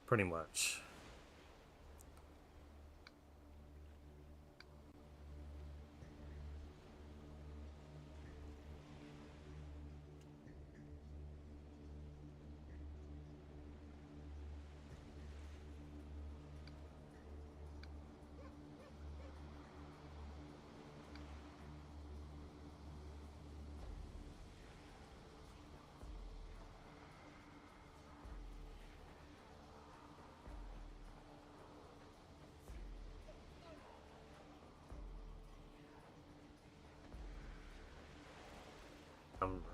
Pretty much.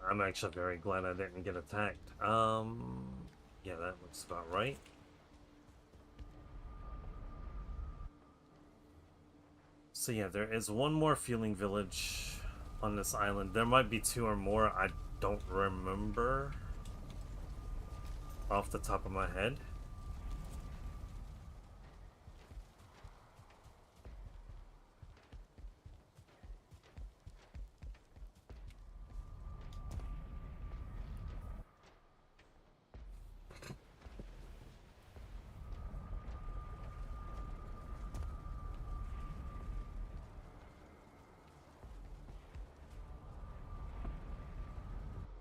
I'm actually very glad I didn't get attacked. Yeah, that looks about right. So yeah, there is one more feeling village on this island. There might be two or more. I don't remember off the top of my head.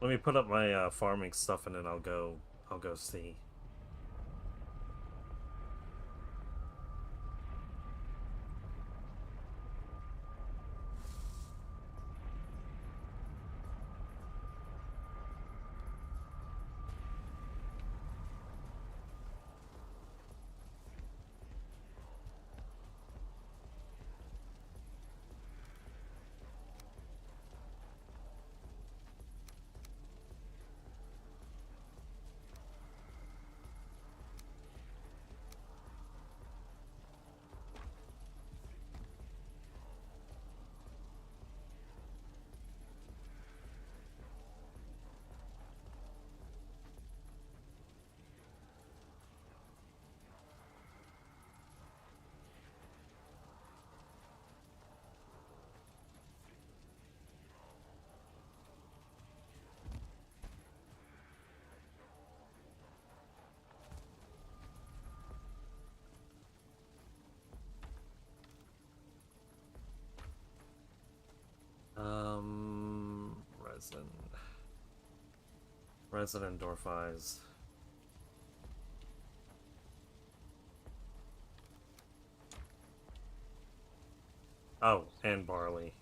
Let me put up my farming stuff and then I'll go see. Resin. Resin and dwarf eyes. Oh, and barley.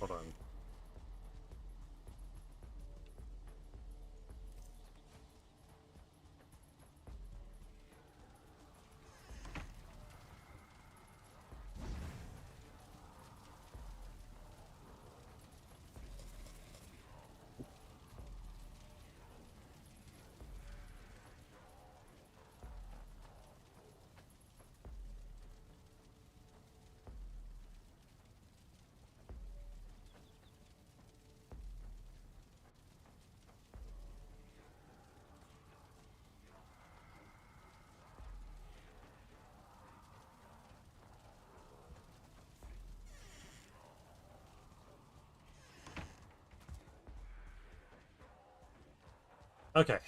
Hold on. Okay.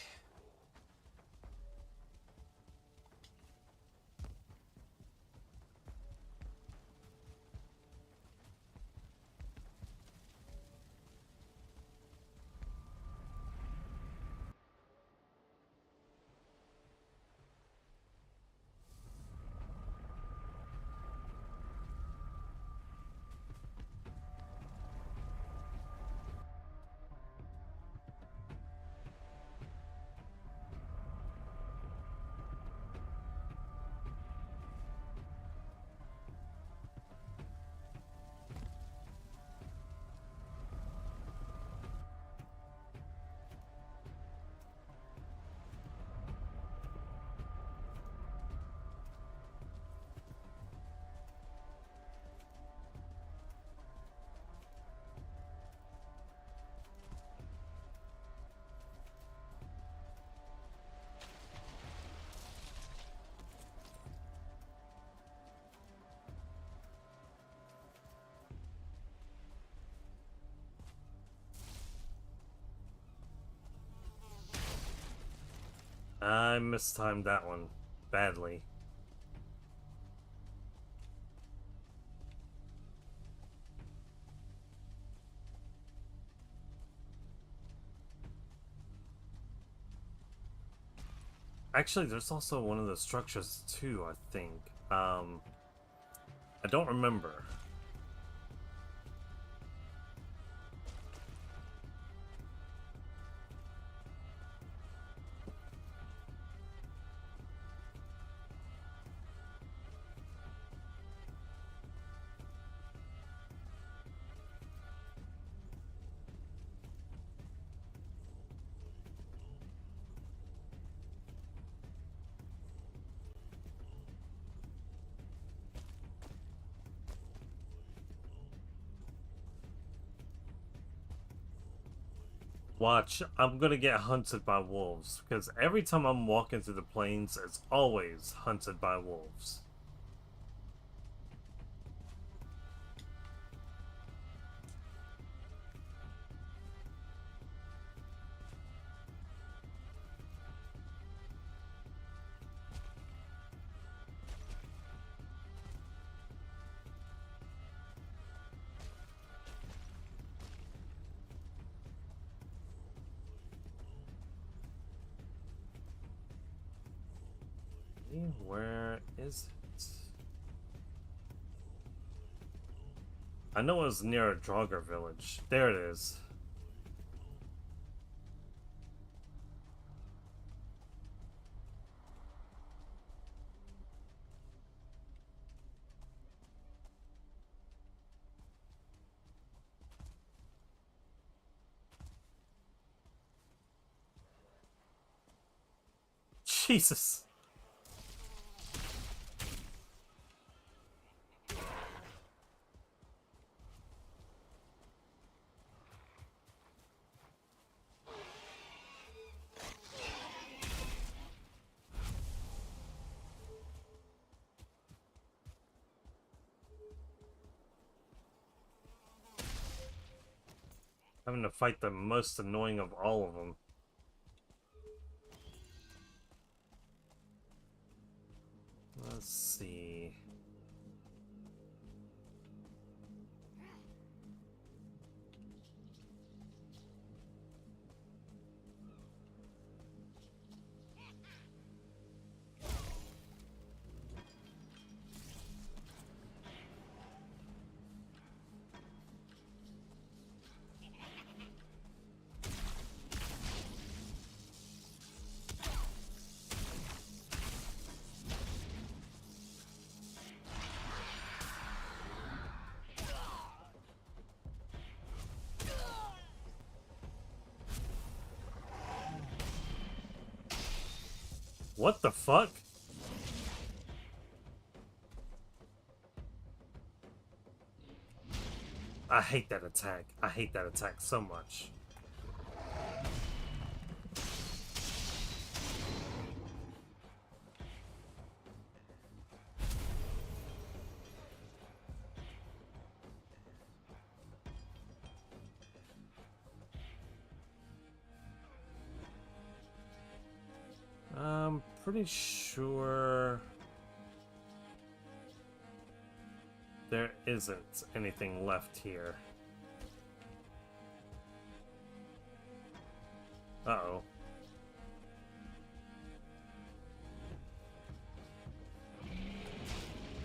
I mistimed that one badly. Actually, there's also one of the structures too, I think. I don't remember. Watch, I'm gonna get hunted by wolves, because every time I'm walking through the plains, it's always hunted by wolves. Where is it? I know it was near a Draugr village. There it is. Jesus. Having to fight the most annoying of all of them. Let's see. What the fuck? I hate that attack. I hate that attack so much. I'm pretty sure there isn't anything left here. Uh-oh.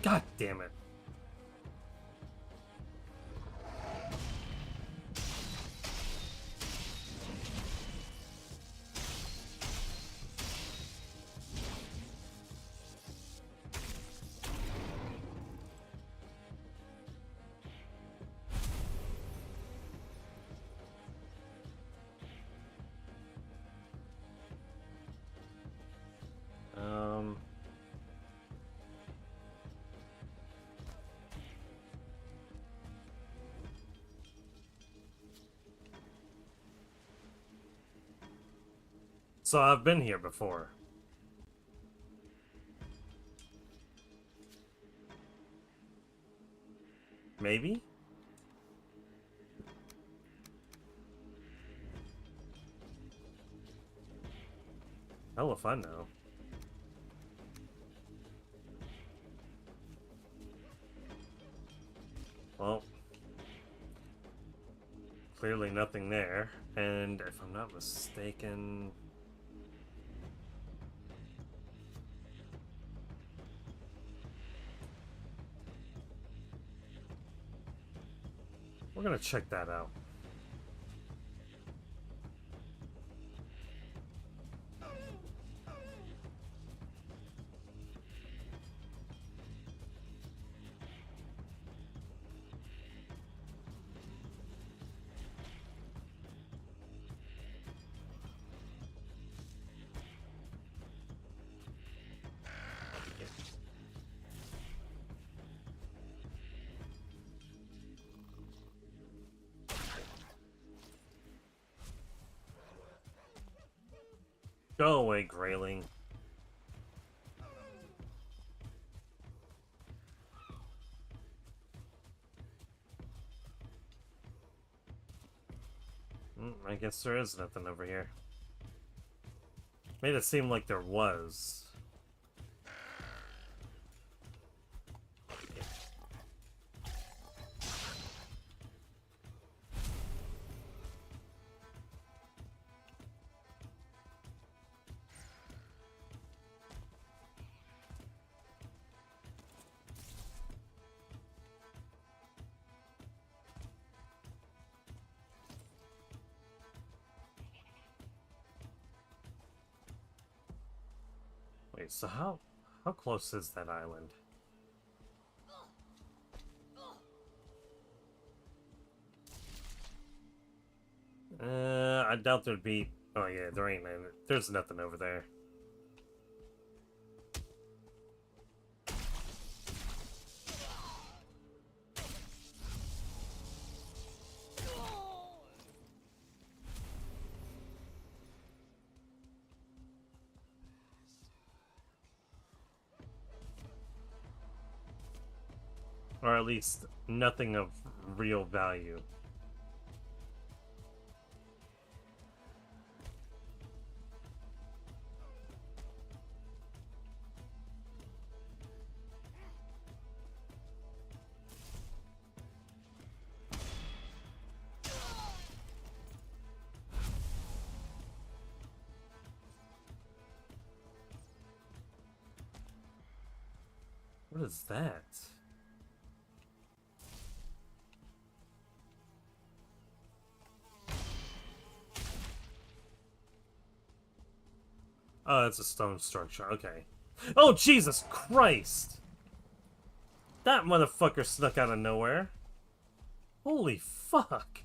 God damn it. So I've been here before. Maybe? Hell if I know. clearly nothing there. And if I'm not mistaken... we're gonna check that out. Go away, Grayling. I guess there is nothing over here. Made it seem like there was. Wait, so how close is that island? I doubt there'd be... oh yeah, there ain't... there's nothing over there. Or at least nothing of real value. What is that? Oh, it's a stone structure. Okay. Oh, Jesus Christ! That motherfucker snuck out of nowhere. Holy fuck.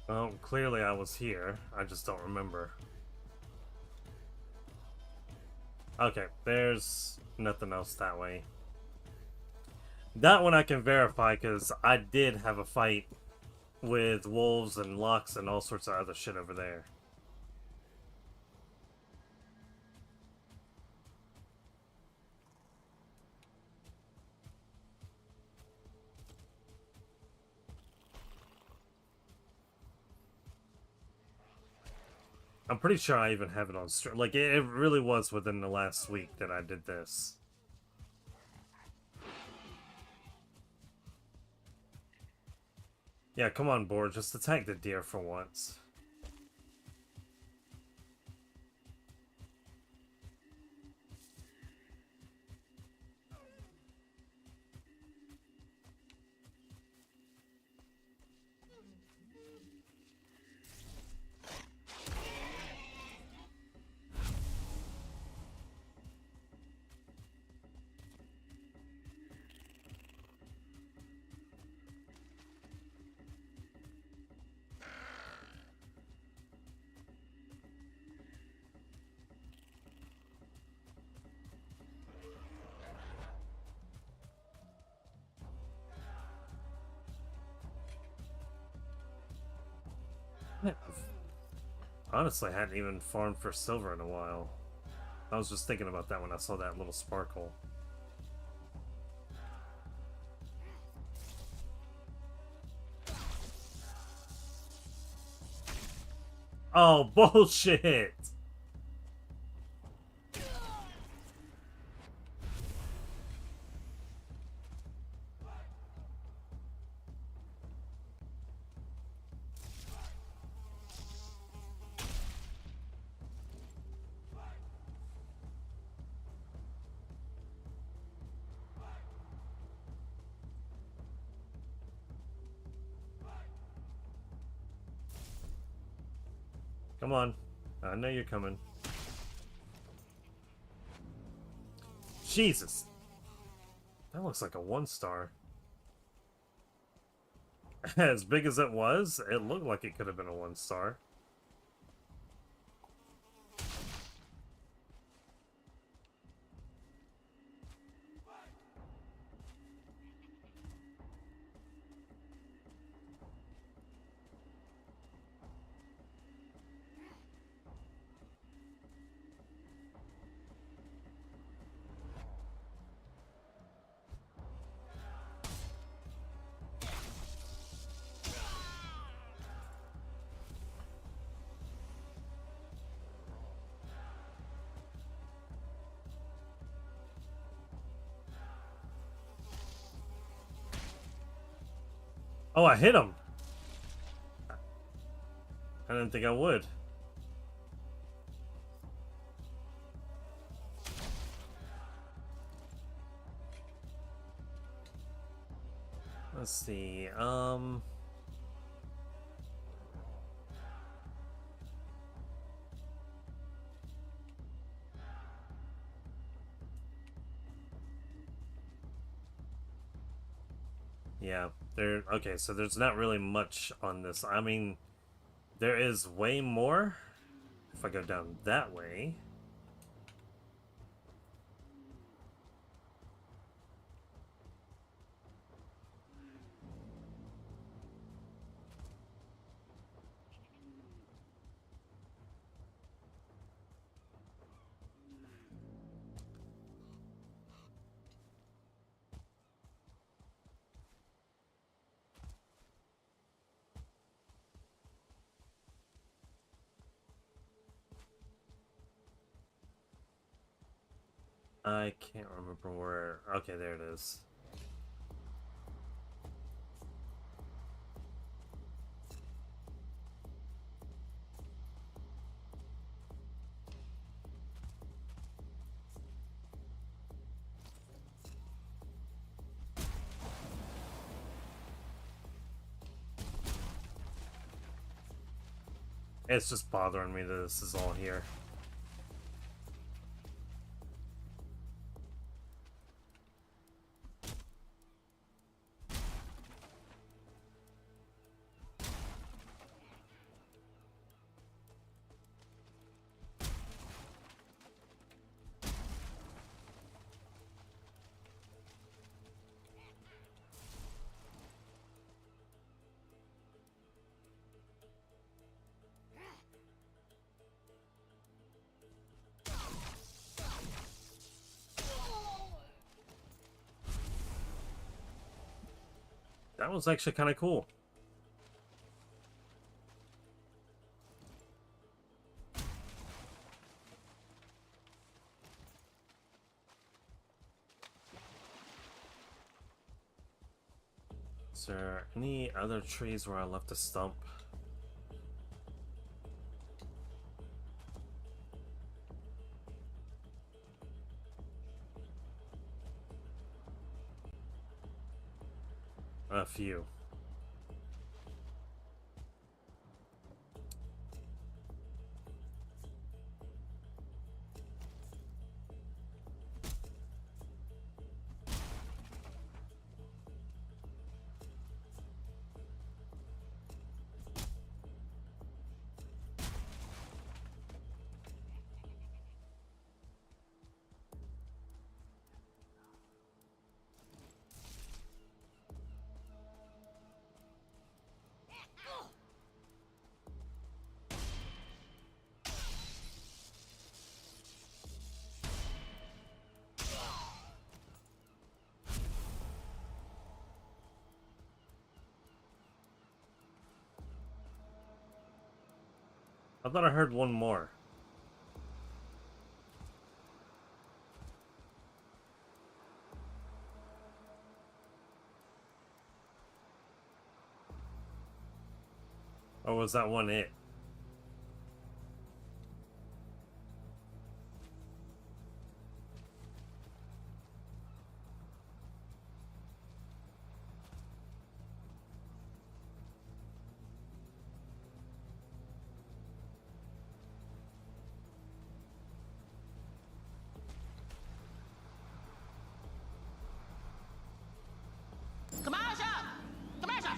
Well, clearly I was here. I just don't remember. Okay, there's nothing else that way. That one I can verify because I did have a fight with wolves and locks and all sorts of other shit over there. I'm pretty sure I even have it on stream. Like, it really was within the last week that I did this. Yeah, come on board. Just attack the deer for once. Honestly, I hadn't even farmed for silver in a while. I was just thinking about that when I saw that little sparkle. Oh, bullshit! Come on. I know you're coming. Jesus! That looks like a 1-star. As big as it was, it looked like it could have been a 1-star. Oh, I hit him! I didn't think I would. Let's see, yeah, okay, so there's not really much on this. I mean, there is way more if I go down that way. I can't remember where... Okay, there it is. It's just bothering me that this is all here. That was actually kind of cool. Is there any other trees where I left a stump? A few. I thought I heard one more. Or was that one it? Commercial! Commercial!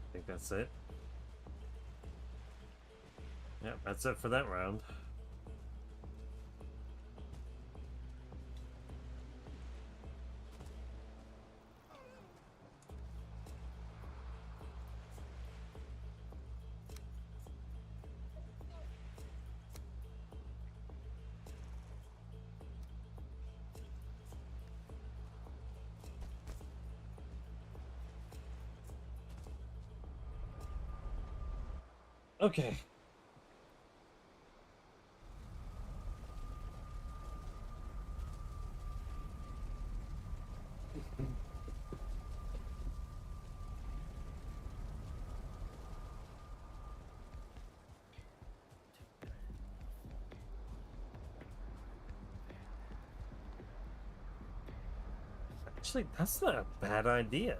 I think that's it. Yep, that's it for that round. Okay. Actually, that's not a bad idea.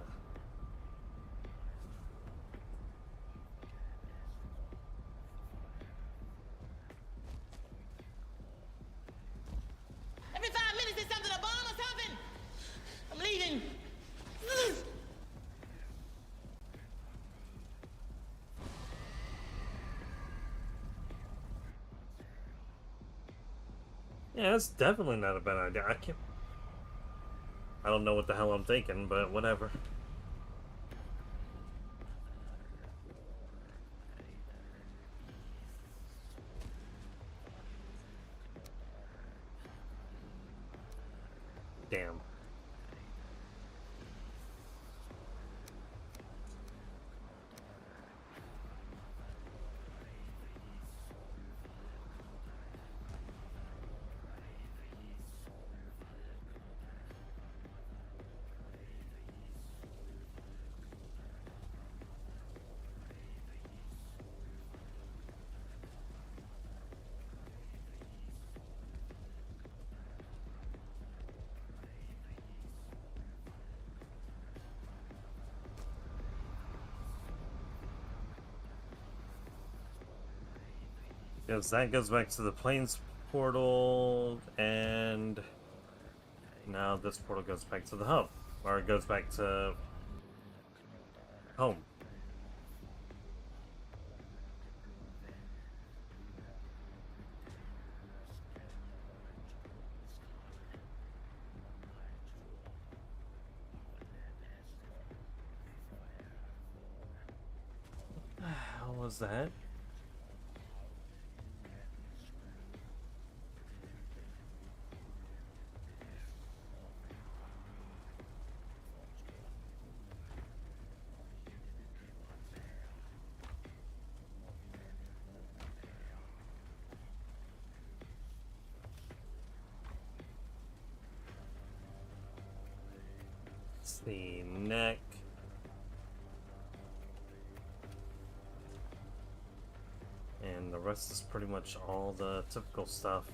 Every 5 minutes there's something, a bomb or something. I'm leaving. Yeah, that's definitely not a bad idea. I don't know what the hell I'm thinking, but whatever. Damn. Because that goes back to the plains portal, and now this portal goes back to the hub. Or it goes back to home. How was that? It's the neck. And the rest is pretty much all the typical stuff.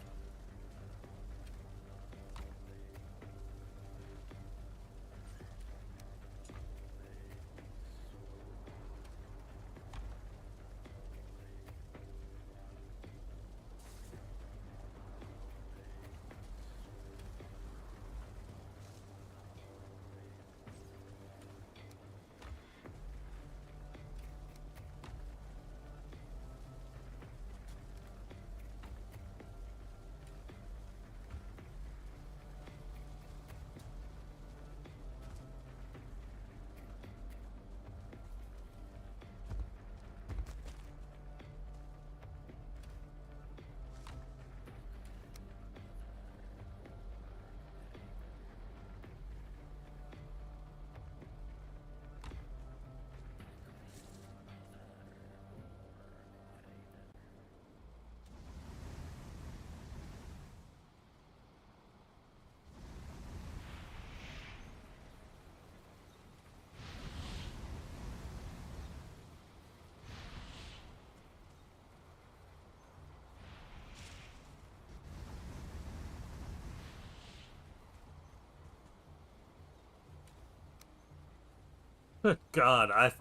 God,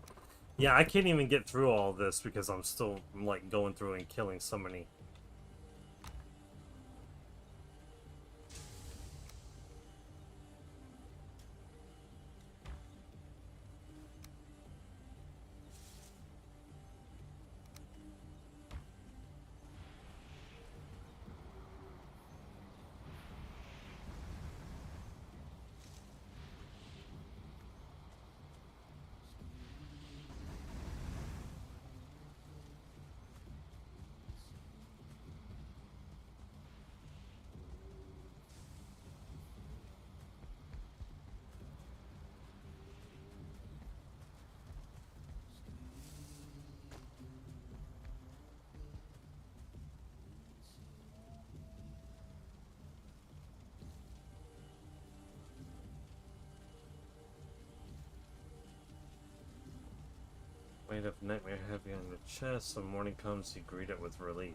yeah, I can't even get through all this because I'm still like going through and killing so many. Weight of nightmare heavy on your chest. When morning comes, you greet it with relief.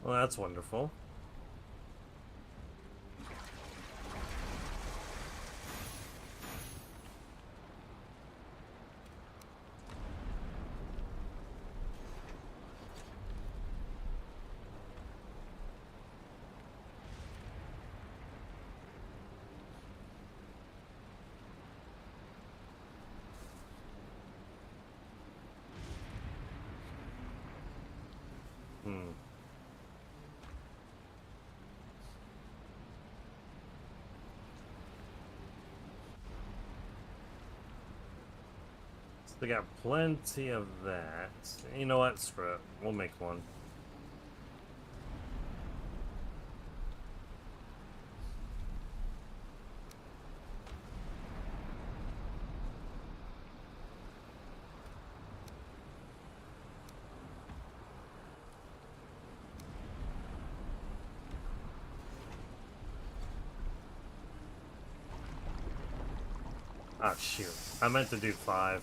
Well, that's wonderful. Hmm. So they got plenty of that. You know what? Screw it. We'll make one. Ah, shoot. I meant to do 5.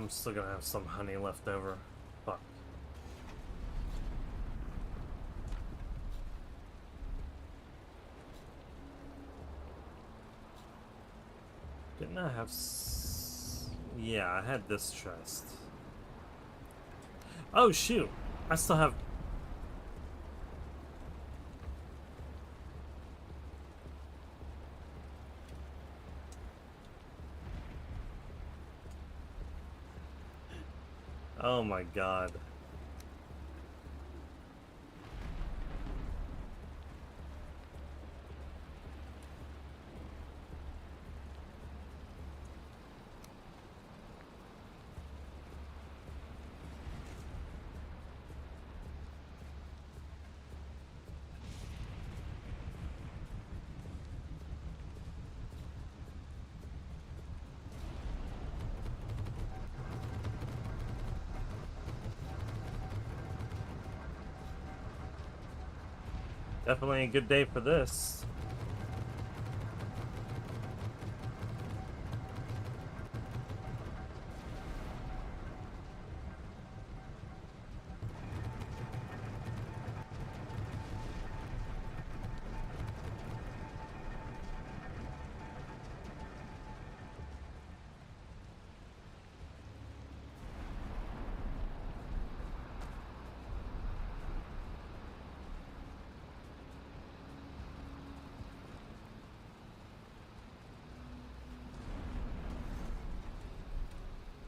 I'm still gonna have some honey left over. Fuck. Didn't I have yeah, I had this chest. Oh, shoot. I still have... Oh my god. Definitely a good day for this.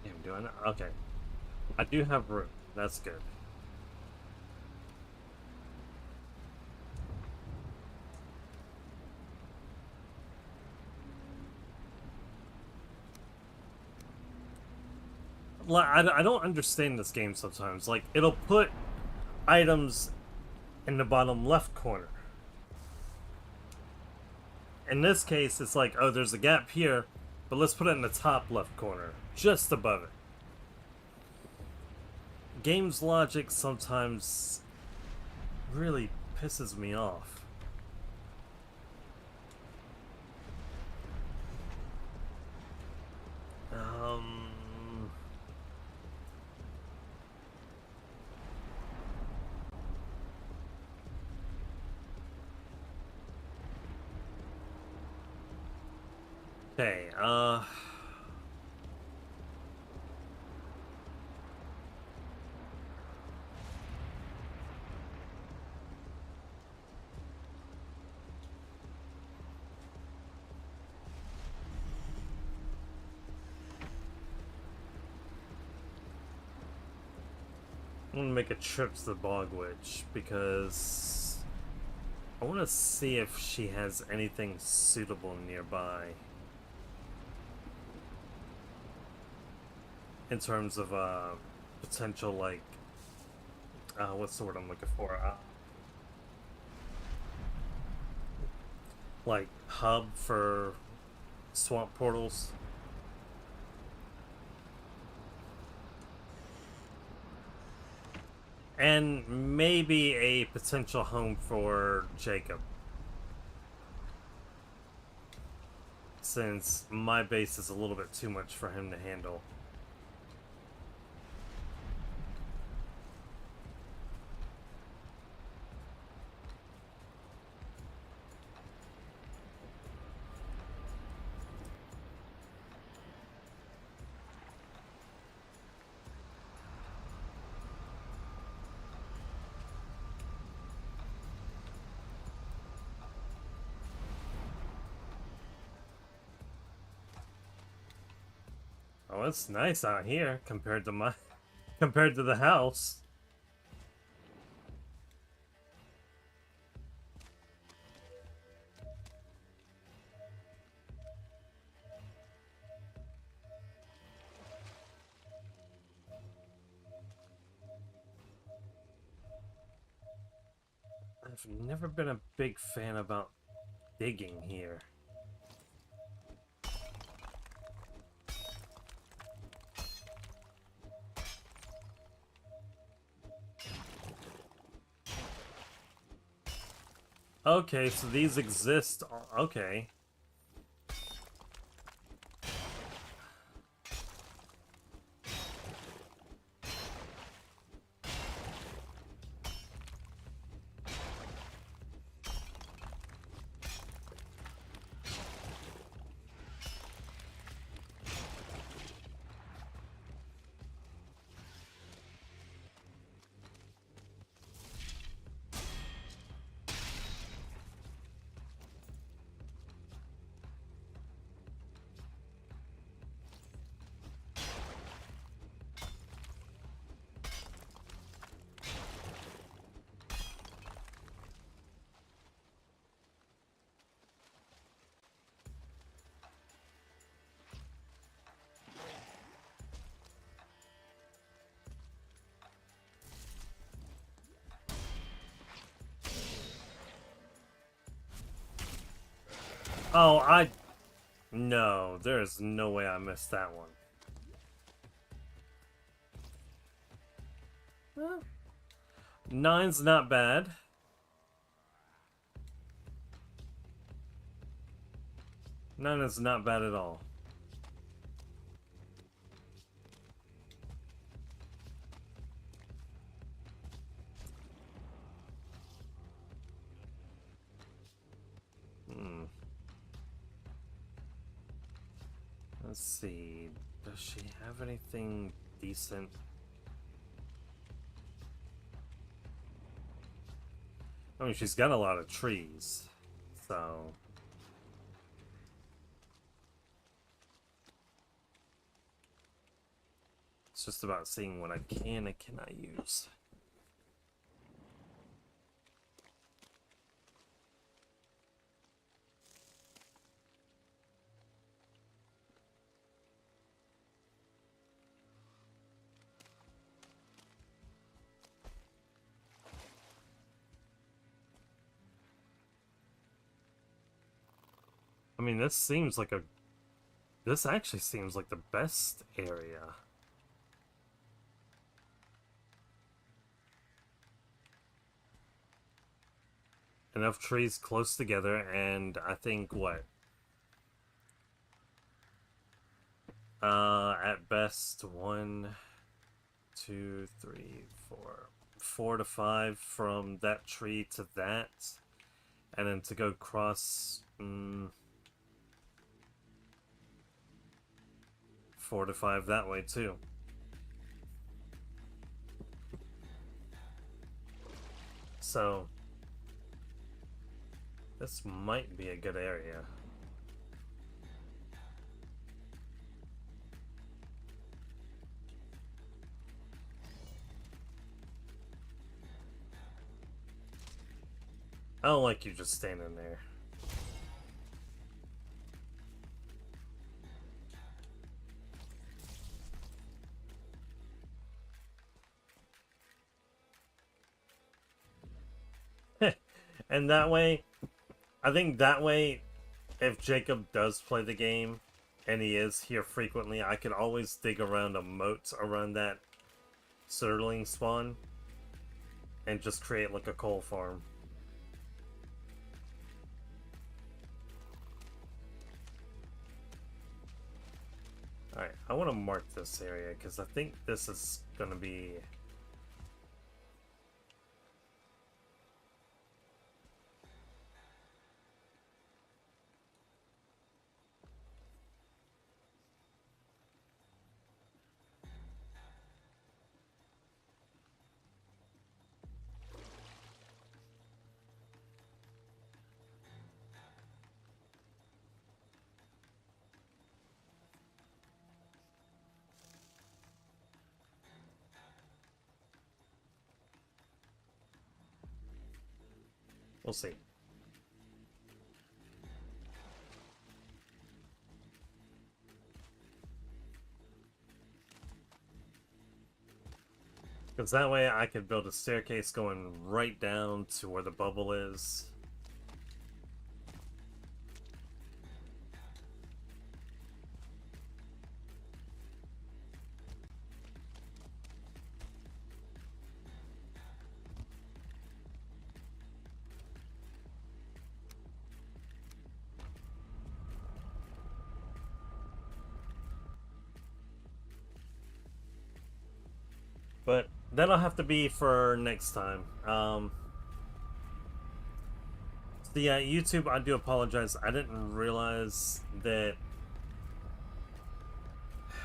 Yeah, I'm doing it. Okay. I do have room. That's good. I don't understand this game sometimes. Like, it'll put items in the bottom left corner. In this case, it's like, oh, there's a gap here, but let's put it in the top left corner, just above it. Game's logic sometimes really pisses me off. Um... Okay, I'm gonna make a trip to the Bog Witch because I want to see if she has anything suitable nearby in terms of potential, like, what's the word I'm looking for? Like hub for swamp portals. And maybe a potential home for Jacob. Since my base is a little bit too much for him to handle. Oh, it's nice out here compared to my compared to the house. I've never been a big fan about digging here. Okay, so these exist. Okay. Oh, no, there's no way I missed that one. Well, 9's not bad. None is not bad at all. Let's see. Does she have anything decent? I mean, she's got a lot of trees, so... It's just about seeing what I can and cannot use. I mean, this seems like a... This actually seems like the best area. Enough trees close together, and I think, what? At best, 1, 2, 3, 4. 4 to 5 from that tree to that. And then to go across... 4 to 5 that way too. So this might be a good area. I don't like you just standing there. And that way, I think that way, if Jacob does play the game, and he is here frequently, I could always dig around a moat around that Surling spawn, and just create like a coal farm. Alright, I want to mark this area, because I think this is going to be... We'll see. Because that way I could build a staircase going right down to where the bubble is. But that'll have to be for next time. So yeah, YouTube, I do apologize. I didn't realize that...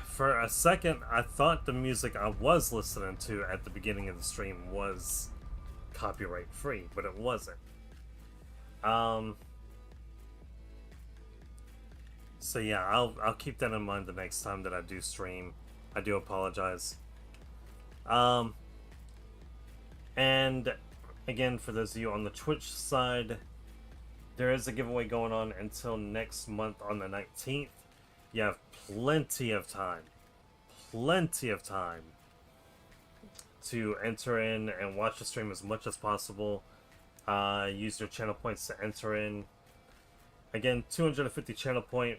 For a second, I thought the music I was listening to at the beginning of the stream was copyright free, but it wasn't. So yeah, I'll keep that in mind the next time that I do stream. I do apologize. And again, for those of you on the Twitch side, there is a giveaway going on until next month on the 19th. You have plenty of time to enter in and watch the stream as much as possible. Use your channel points to enter in. Again, 250 channel point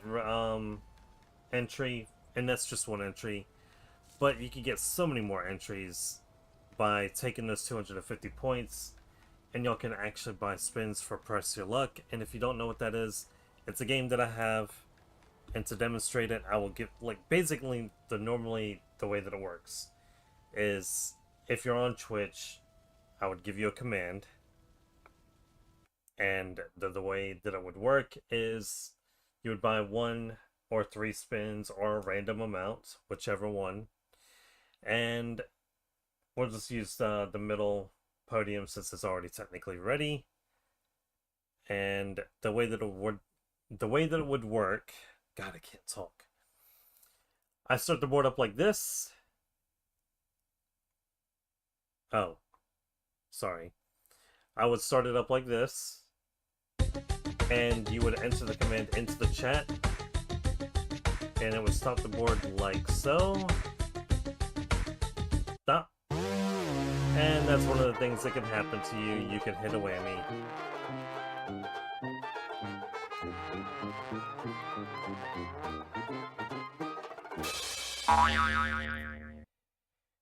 entry, and that's just one entry. But you can get so many more entries by taking those 250 points, and y'all can actually buy spins for Press Your Luck. And if you don't know what that is, it's a game that I have. And to demonstrate it, I will give, like, basically normally the way that it works is if you're on Twitch, I would give you a command, and the way that it would work is you would buy 1 or 3 spins or a random amount, whichever one, and we'll just use the middle podium since it's already technically ready. And the way that it would work, God, I can't talk. I start the board up like this. Oh, sorry. I would start it up like this, and you would enter the command into the chat, and it would stop the board like so. Stop. And that's one of the things that can happen to you. You can hit a whammy.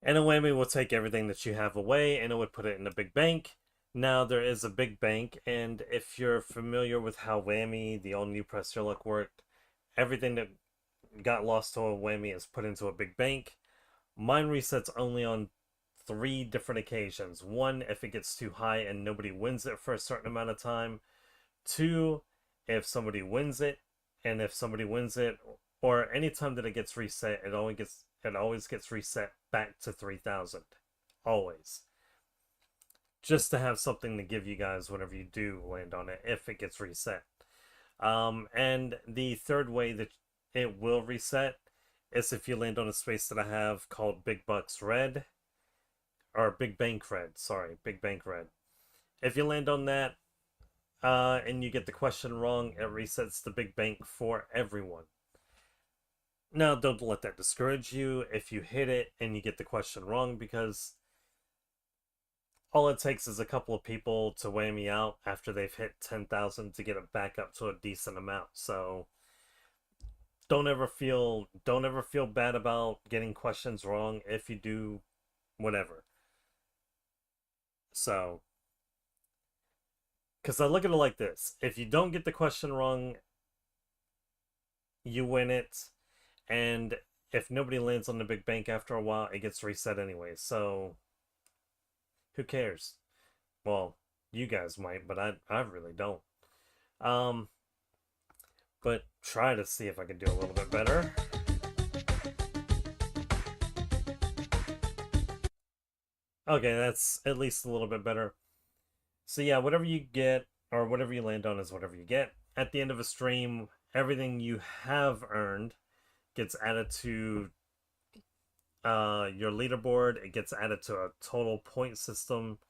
And a whammy will take everything that you have away, and it would put it in a big bank. Now, there is a big bank, and if you're familiar with how whammy, the all-new Press Your Luck worked, everything that got lost to a whammy is put into a big bank. Mine resets only on 3 different occasions. 1, if it gets too high and nobody wins it for a certain amount of time. 2, if somebody wins it, and if somebody wins it, or anytime that it gets reset, it always gets reset back to 3,000. Always. Just to have something to give you guys whenever you do land on it, if it gets reset. And the third way that it will reset is if you land on a space that I have called Big Bucks Red. Or Big Bank Red, sorry, Big Bank Red. If you land on that, and you get the question wrong, it resets the big bank for everyone. Now, don't let that discourage you if you hit it and you get the question wrong, because all it takes is a couple of people to whammy out after they've hit 10,000 to get it back up to a decent amount. So don't ever feel bad about getting questions wrong if you do whatever. So, because I look at it like this: if you don't get the question wrong, you win it, and if nobody lands on the big bank after a while, it gets reset anyway. So who cares? Well, you guys might, but I really don't. But try to see if I can do a little bit better. Okay, that's at least a little bit better. So yeah, whatever you get, or whatever you land on is whatever you get. At the end of a stream, everything you have earned gets added to your leaderboard. It gets added to a total point system.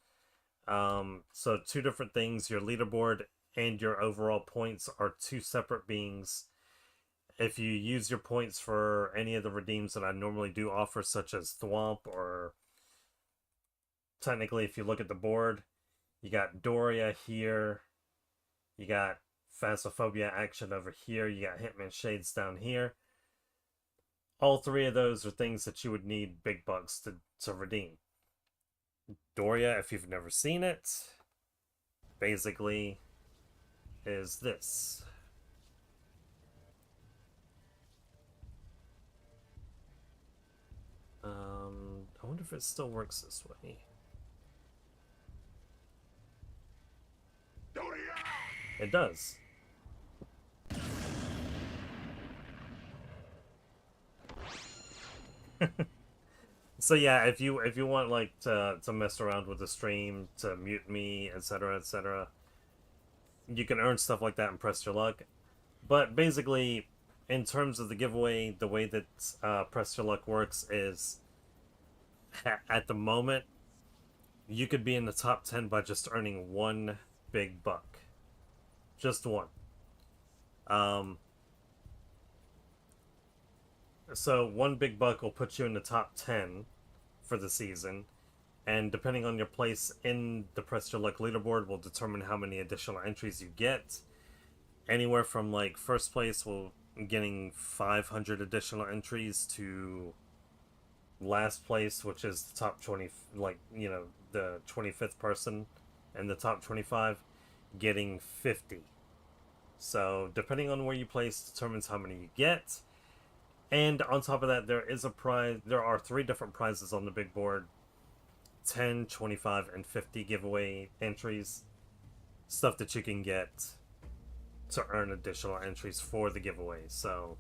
So 2 different things: your leaderboard and your overall points are 2 separate beings. If you use your points for any of the redeems that I normally do offer, such as Thwomp, or technically if you look at the board, you got Doria here, you got Phasmophobia action over here, you got Hitman Shades down here. All 3 of those are things that you would need big bucks to redeem. Doria, if you've never seen it, basically is this. I wonder if it still works this way. It does. So yeah, if you want like to mess around with the stream, to mute me, etc., etc., you can earn stuff like that and Press Your Luck. But basically, in terms of the giveaway, the way that Press Your Luck works is, at the moment, you could be in the top 10 by just earning 1 big buck. Just 1. So 1 big buck will put you in the top 10 for the season, and depending on your place in the Press Your Luck leaderboard will determine how many additional entries you get. Anywhere from like first place will getting 500 additional entries to last place, which is the top 20, like, you know, the 25th person, and the top 25 getting 50. So depending on where you place determines how many you get. And on top of that, there is a prize. There are 3 different prizes on the big board: 10, 25, and 50 giveaway entries. Stuff that you can get to earn additional entries for the giveaway. So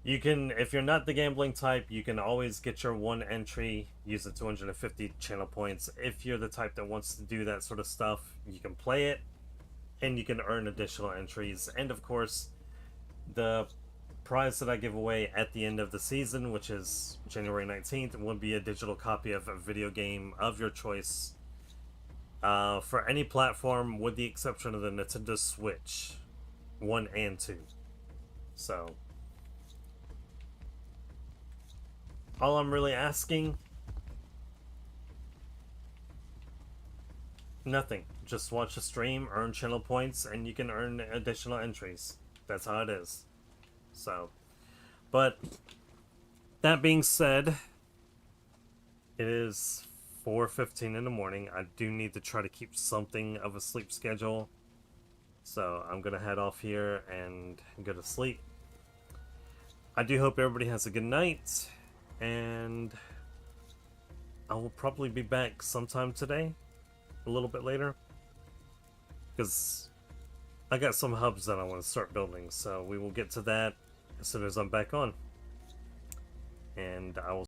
you can, if you're not the gambling type, you can always get your 1 entry, use the 250 channel points. If you're the type that wants to do that sort of stuff, you can play it, and you can earn additional entries. And of course, the prize that I give away at the end of the season, which is January 19th, will be a digital copy of a video game of your choice for any platform, with the exception of the Nintendo Switch 1 and 2. So all I'm really asking, nothing. Just watch the stream, earn channel points, and you can earn additional entries. That's how it is. So, but that being said, it is 4:15 in the morning. I do need to try to keep something of a sleep schedule. So I'm gonna head off here and go to sleep. I do hope everybody has a good night, and I will probably be back sometime today, a little bit later, because I got some hubs that I want to start building, so we will get to that as soon as I'm back on. And I will